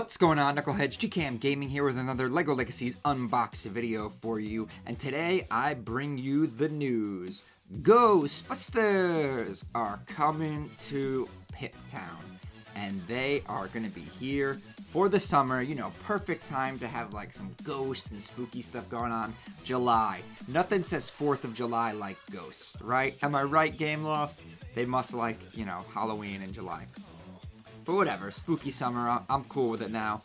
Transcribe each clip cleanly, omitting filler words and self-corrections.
What's going on, Knuckleheads? GCam Gaming here with another LEGO Legacies Unboxed video for you. And today I bring you the news. Ghostbusters are coming to Pip Town. And they are going to be here for the summer. You know, perfect time to have like some ghost and spooky stuff going on. July. Nothing says 4th of July like ghosts, right? Am I right, Game Loft? They must like, you know, Halloween in July. But whatever, spooky summer, I'm cool with it now.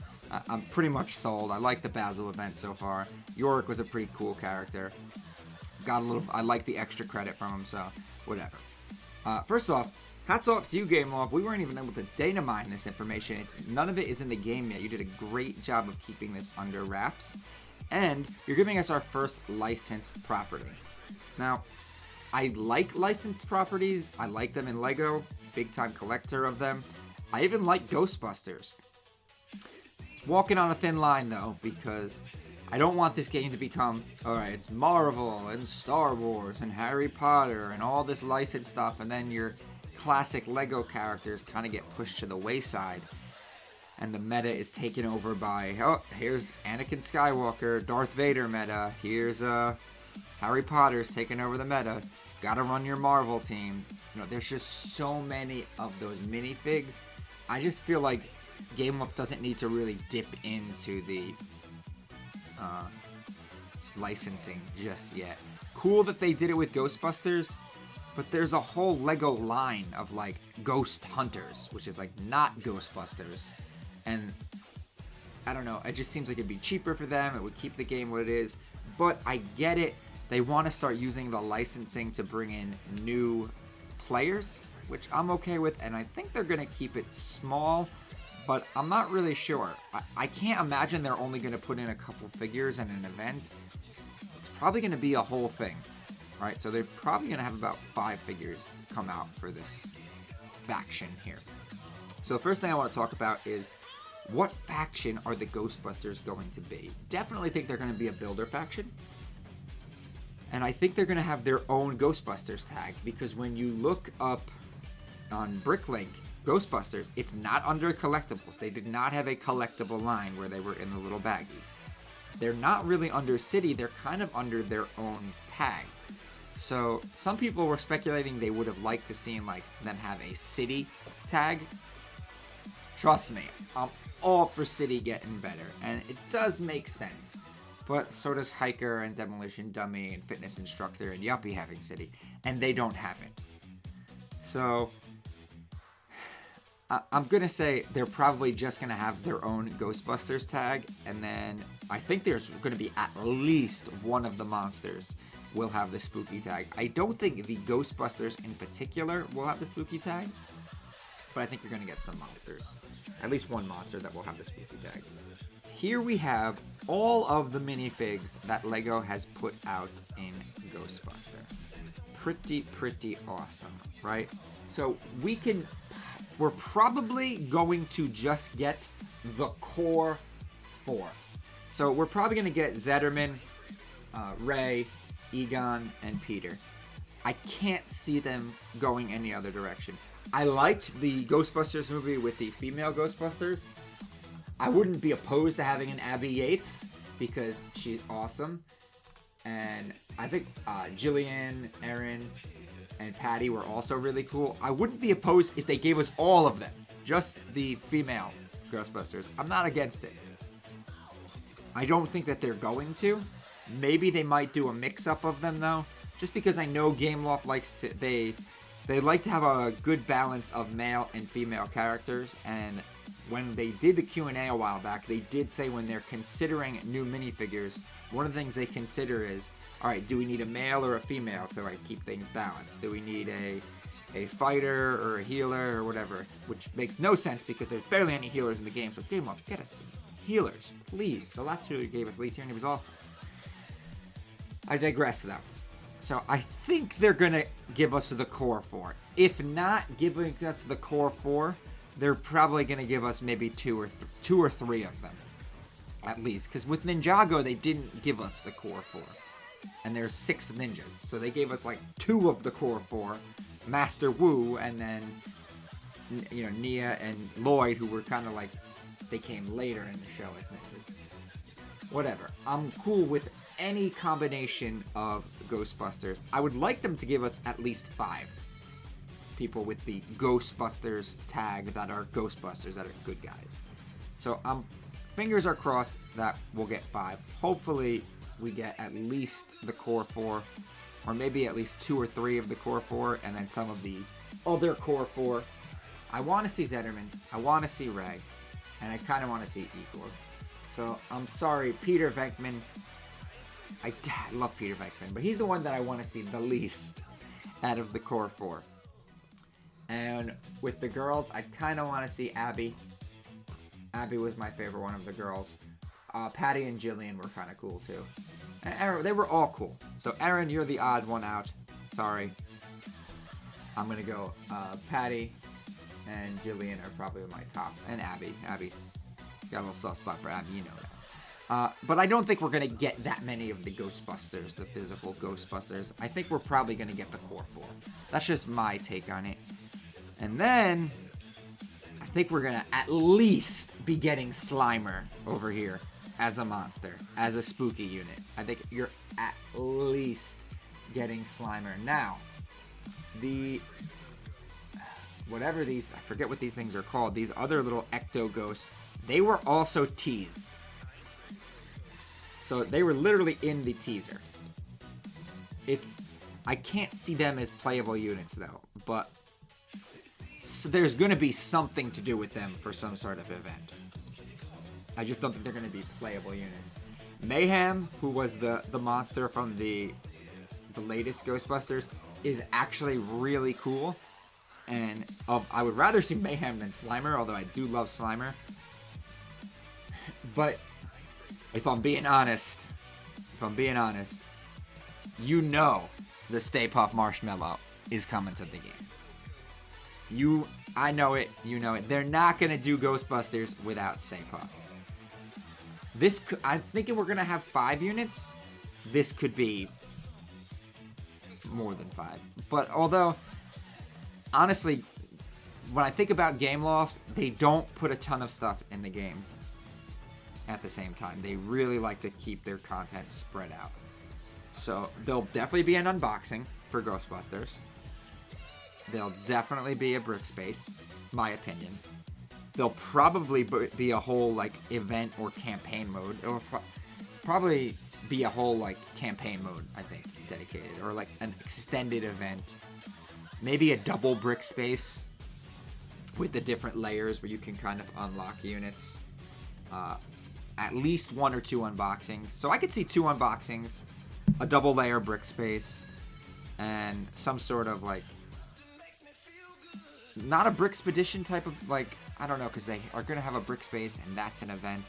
I'm pretty much sold. I like the Basil event so far. Yorick was a pretty cool character. I like the extra credit from him, so whatever. First off, hats off to you, Game Loft. We weren't even able to data mine this information. None of it is in the game yet. You did a great job of keeping this under wraps. And you're giving us our first licensed property. Now, I like licensed properties. I like them in LEGO. Big time collector of them. I even like Ghostbusters. Walking on a thin line, though, because I don't want this game to become, alright, it's Marvel and Star Wars and Harry Potter and all this licensed stuff, and then your classic LEGO characters kind of get pushed to the wayside, and the meta is taken over by, oh, here's Anakin Skywalker, Darth Vader meta, here's Harry Potter's taking over the meta, gotta run your Marvel team. You know, there's just so many of those minifigs. I just feel like Game Loft doesn't need to really dip into the licensing just yet. Cool that they did it with Ghostbusters, but there's a whole LEGO line of like Ghost Hunters, which is like not Ghostbusters. And I don't know, it just seems like it'd be cheaper for them. It would keep the game what it is. But I get it. They want to start using the licensing to bring in new players, which I'm okay with, and I think they're going to keep it small, but I'm not really sure. I can't imagine they're only going to put in a couple figures in an event. It's probably going to be a whole thing, right? So they're probably going to have about 5 figures come out for this faction here. So the first thing I want to talk about is what faction are the Ghostbusters going to be? Definitely think they're going to be a builder faction. And I think they're going to have their own Ghostbusters tag, because when you look up on Bricklink Ghostbusters, it's not under collectibles. They did not have a collectible line where they were in the little baggies. They're not really under City. They're kind of under their own tag. So some people were speculating they would have liked to see like them have a City tag. Trust me, I'm all for City getting better, and it does make sense. But so does Hiker and Demolition Dummy and Fitness Instructor and Yuppie having City. And they don't have it. So I'm going to say they're probably just going to have their own Ghostbusters tag. And then I think there's going to be at least one of the monsters will have the spooky tag. I don't think the Ghostbusters in particular will have the spooky tag. But I think you're going to get some monsters. At least one monster that will have the spooky tag. Here we have all of the minifigs that LEGO has put out in Ghostbuster. Pretty awesome, right? So we're probably going to just get the core 4. So we're probably going to get Zetterman, Ray, Egon, and Peter. I can't see them going any other direction. I liked the Ghostbusters movie with the female Ghostbusters. I wouldn't be opposed to having an Abby Yates because she's awesome. And I think Jillian, Erin, and Patty were also really cool. I wouldn't be opposed if they gave us all of them. Just the female Ghostbusters. I'm not against it. I don't think that they're going to. Maybe they might do a mix-up of them, though. Just because I know Game Loft likes to... They like to have a good balance of male and female characters, and when they did the Q&A a while back, they did say when they're considering new minifigures, one of the things they consider is, all right, do we need a male or a female to like keep things balanced? Do we need a fighter or a healer or whatever? Which makes no sense because there's barely any healers in the game, so Game Loft, get us some healers, please. The last healer you gave us, Lee Tierney, was awful. I digress, though. So I think they're going to give us the core 4. If not giving us the core 4, they're probably going to give us maybe two or three of them. At least. Because with Ninjago, they didn't give us the core 4. And there's 6 ninjas. So they gave us like 2 of the core 4. Master Wu, and then, you know, Nia and Lloyd, who were kind of like they came later in the show as mixes. Whatever. I'm cool with any combination of Ghostbusters. I would like them to give us at least 5 people with the Ghostbusters tag that are Ghostbusters, that are good guys. So fingers are crossed that we'll get 5. Hopefully we get at least the core 4, or maybe at least 2 or 3 of the core 4, and then some of the other core 4. I want to see Zetterman, I want to see Ray, and I kind of want to see Igor. So I'm sorry, Peter Venkman. I love Peter Venkman, but he's the one that I want to see the least out of the core 4. And with the girls, I kind of want to see Abby. Abby was my favorite one of the girls. Patty and Jillian were kind of cool too. And Aaron, they were all cool. So Aaron, you're the odd one out. Sorry. I'm going to go Patty and Jillian are probably my top. And Abby. Abby's got a little soft spot for Abby, you know that. But I don't think we're going to get that many of the Ghostbusters, the physical Ghostbusters. I think we're probably going to get the core 4. That's just my take on it. And then, I think we're going to at least be getting Slimer over here as a monster, as a spooky unit. I think you're at least getting Slimer. Now, whatever these, I forget what these things are called, these other little ecto ghosts, they were also teased. So they were literally in the teaser. I can't see them as playable units though, but there's going to be something to do with them for some sort of event. I just don't think they're going to be playable units. Mayhem, who was the monster from the latest Ghostbusters, is actually really cool. And I would rather see Mayhem than Slimer, although I do love Slimer. But if I'm being honest, you know the Stay Puft Marshmallow is coming to the game. I know it, you know it. They're not going to do Ghostbusters without Stay Puft. I'm thinking we're going to have 5 units. This could be more than 5. But although, honestly, when I think about Gameloft, they don't put a ton of stuff in the game at the same time. They really like to keep their content spread out. So there'll definitely be an unboxing for Ghostbusters. There'll definitely be a brick space, my opinion. There'll probably be a whole event or campaign mode. It'll probably be a whole campaign mode, I think, dedicated, or an extended event. Maybe a double brick space with the different layers where you can kind of unlock units. At least 1 or 2 unboxings. So I could see 2 unboxings, a double layer brick space, and some sort of not a Brickspedition type of I don't know, because they are going to have a brick space and that's an event.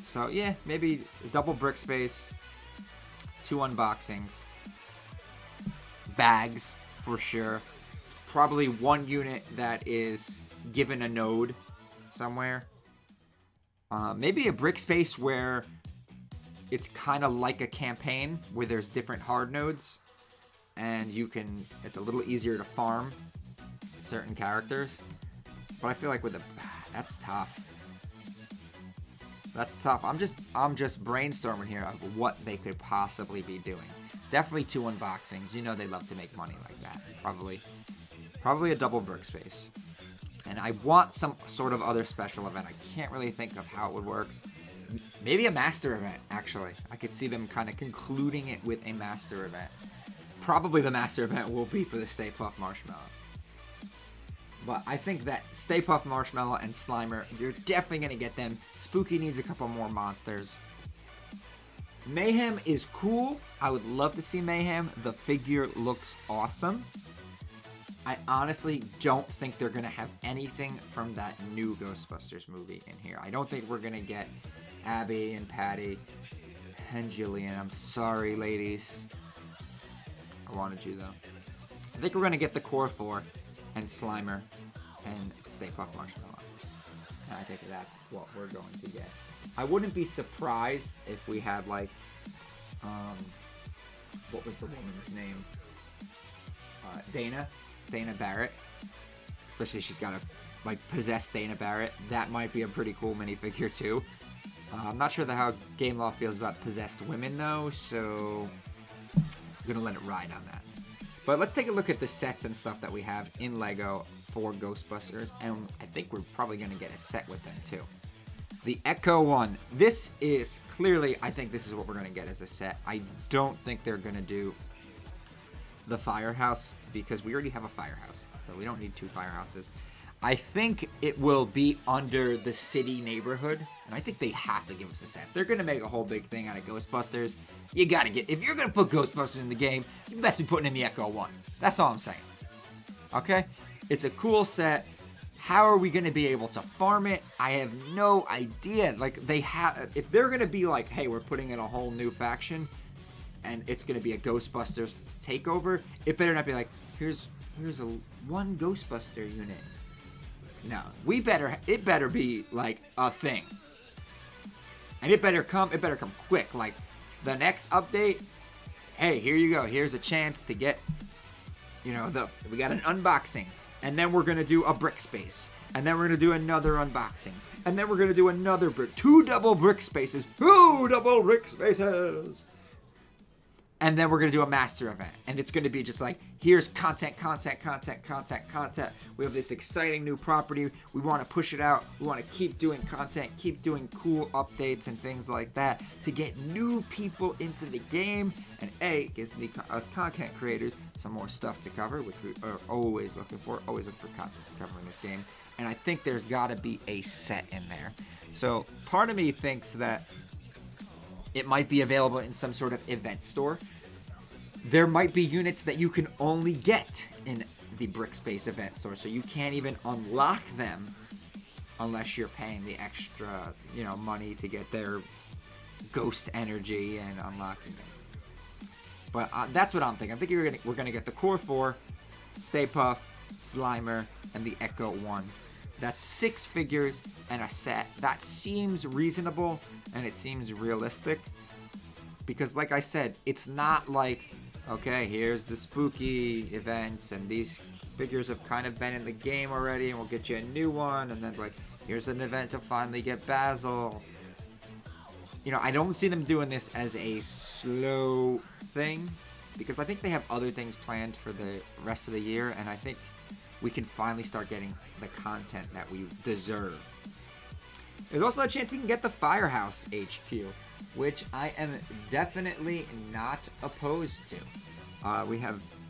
So yeah, maybe a double brick space, 2 unboxings, bags for sure, probably 1 unit that is given a node somewhere. Maybe a brick space where it's kind of like a campaign where there's different hard nodes and it's a little easier to farm certain characters. But I feel like that's tough. That's tough. I'm just brainstorming here of what they could possibly be doing. Definitely 2 unboxings. You know they love to make money like that. Probably a double brick space. And I want some sort of other special event. I can't really think of how it would work. Maybe a master event, actually. I could see them kind of concluding it with a master event. Probably the master event will be for the Stay Puft Marshmallow. But I think that Stay Puft Marshmallow and Slimer, you're definitely going to get them. Spooky needs a couple more monsters. Mayhem is cool. I would love to see Mayhem. The figure looks awesome. I honestly don't think they're going to have anything from that new Ghostbusters movie in here. I don't think we're going to get Abby and Patty and Jillian. I'm sorry, ladies. I wanted you, though. I think we're going to get the core 4 and Slimer and Stay Puft Marshmallow. And I think that's what we're going to get. I wouldn't be surprised if we had what was the woman's name? Dana Barrett. Especially she's got like possessed Dana Barrett. That might be a pretty cool minifigure too. I'm not sure how Game Law feels about possessed women though, so I'm gonna let it ride on that. But let's take a look at the sets and stuff that we have in Lego for Ghostbusters, and I think we're probably gonna get a set with them too. The Echo one. This is clearly, I think this is what we're gonna get as a set. I don't think they're gonna do the firehouse because we already have a firehouse, so we don't need 2 firehouses. I think it will be under the city neighborhood, and I think they have to give us a set. If they're gonna make a whole big thing out of Ghostbusters, you gotta get. If you're gonna put Ghostbusters in the game, you best be putting in the Echo one. That's all I'm saying. Okay, it's a cool set. How are we gonna be able to farm it? I have no idea. Like they have, if they're gonna be like, hey, we're putting in a whole new faction, and it's gonna be a Ghostbusters takeover, it better not be like, here's a one Ghostbuster unit. No, it better be like a thing. And it better come quick. Like the next update, hey, here you go. Here's a chance to get, we got an unboxing. And then we're going to do a brick space. And then we're going to do another unboxing. And then we're going to do another brick. 2 double brick spaces. 2 double brick spaces. And then we're going to do a master event. And it's going to be just like, here's content. We have this exciting new property. We want to push it out. We want to keep doing content, keep doing cool updates and things like that to get new people into the game. And it gives us content creators some more stuff to cover, which we are always looking for. Always look for content to cover in this game. And I think there's got to be a set in there. So part of me thinks that it might be available in some sort of event store. There might be units that you can only get in the Brickspace event store, so you can't even unlock them unless you're paying the extra, money to get their ghost energy and unlocking them. But that's what I'm thinking. I think we're gonna get the Core 4, Stay Puft, Slimer, and the Echo 1. That's 6 figures and a set. That seems reasonable and it seems realistic. Because like I said, it's not like, okay, here's the spooky events and these figures have kind of been in the game already and we'll get you a new one. And then like, here's an event to finally get Basil. I don't see them doing this as a slow thing. Because I think they have other things planned for the rest of the year. And I think we can finally start getting the content that we deserve. There's also a chance we can get the Firehouse HQ, which I am definitely not opposed to.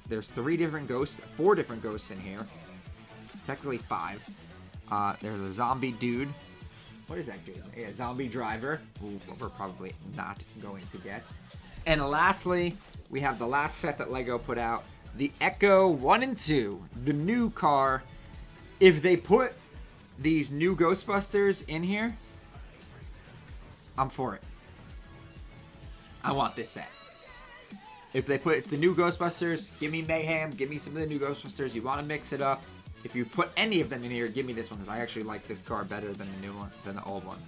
There's 4 different ghosts in here. Technically 5. There's a zombie dude. What is that dude? Yeah, zombie driver, who we're probably not going to get. And lastly, we have the last set that Lego put out, the Echo 1 and 2, the new car. If they put these new Ghostbusters in here, I'm for it. I want this set. If it's the new Ghostbusters, give me Mayhem, give me some of the new Ghostbusters. You want to mix it up. If you put any of them in here, give me this one, because I actually like this car better than the new one, than the old one.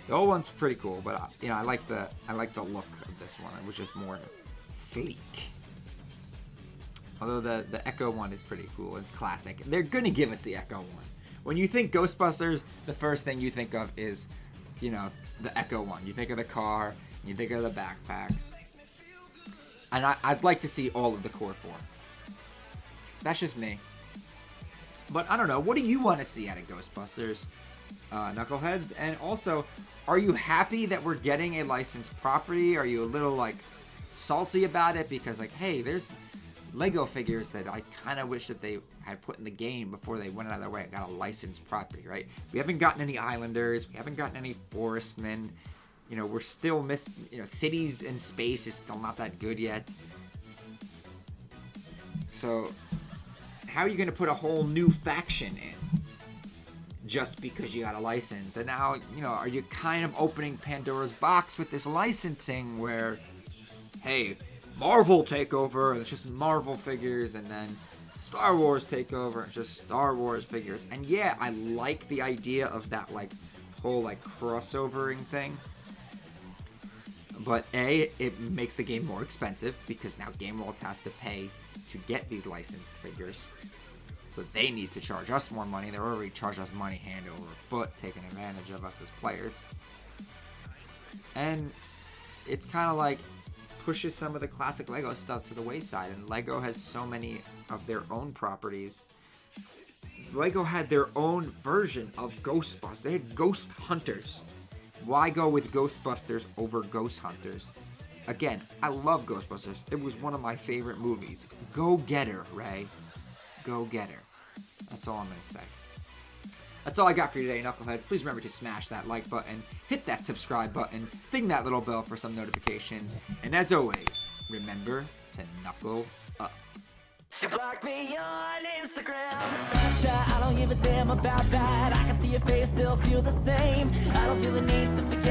The old one's pretty cool, but I like the look of this one. It was just more sleek. Although the Echo one is pretty cool. It's classic. They're gonna give us the Echo one. When you think Ghostbusters, the first thing you think of is, the Echo one. You think of the car. You think of the backpacks. And I'd like to see all of the Core 4. That's just me. But I don't know. What do you want to see out of Ghostbusters, Knuckleheads? And also, are you happy that we're getting a licensed property? Are you a little, salty about it? Because, hey, there's Lego figures that I kind of wish that they had put in the game before they went out of their way and got a licensed property, right? We haven't gotten any Islanders. We haven't gotten any Forestmen. We're still missing, Cities in Space is still not that good yet. So, how are you going to put a whole new faction in just because you got a license? And now, are you kind of opening Pandora's box with this licensing where, hey, Marvel takeover, and it's just Marvel figures, and then Star Wars takeover, and just Star Wars figures. And yeah, I like the idea of that, whole, crossovering thing. But A, it makes the game more expensive, because now Game World has to pay to get these licensed figures. So they need to charge us more money. They're already charging us money hand over foot, taking advantage of us as players. And it's kind of like pushes some of the classic Lego stuff to the wayside. And Lego has so many of their own properties. Lego had their own version of Ghostbusters. They had Ghost Hunters. Why go with Ghostbusters over Ghost Hunters? Again, I love Ghostbusters. It was one of my favorite movies. Go get her, Ray. Go get her. That's all I'm going to say. That's all I got for you today, Knuckleheads. Please remember to smash that like button, hit that subscribe button, ding that little bell for some notifications, and as always, remember to knuckle up. She blocked me on Instagram, Snapchat, I don't give a damn about that. I can see your face, still feel the same. I don't feel the need to forget.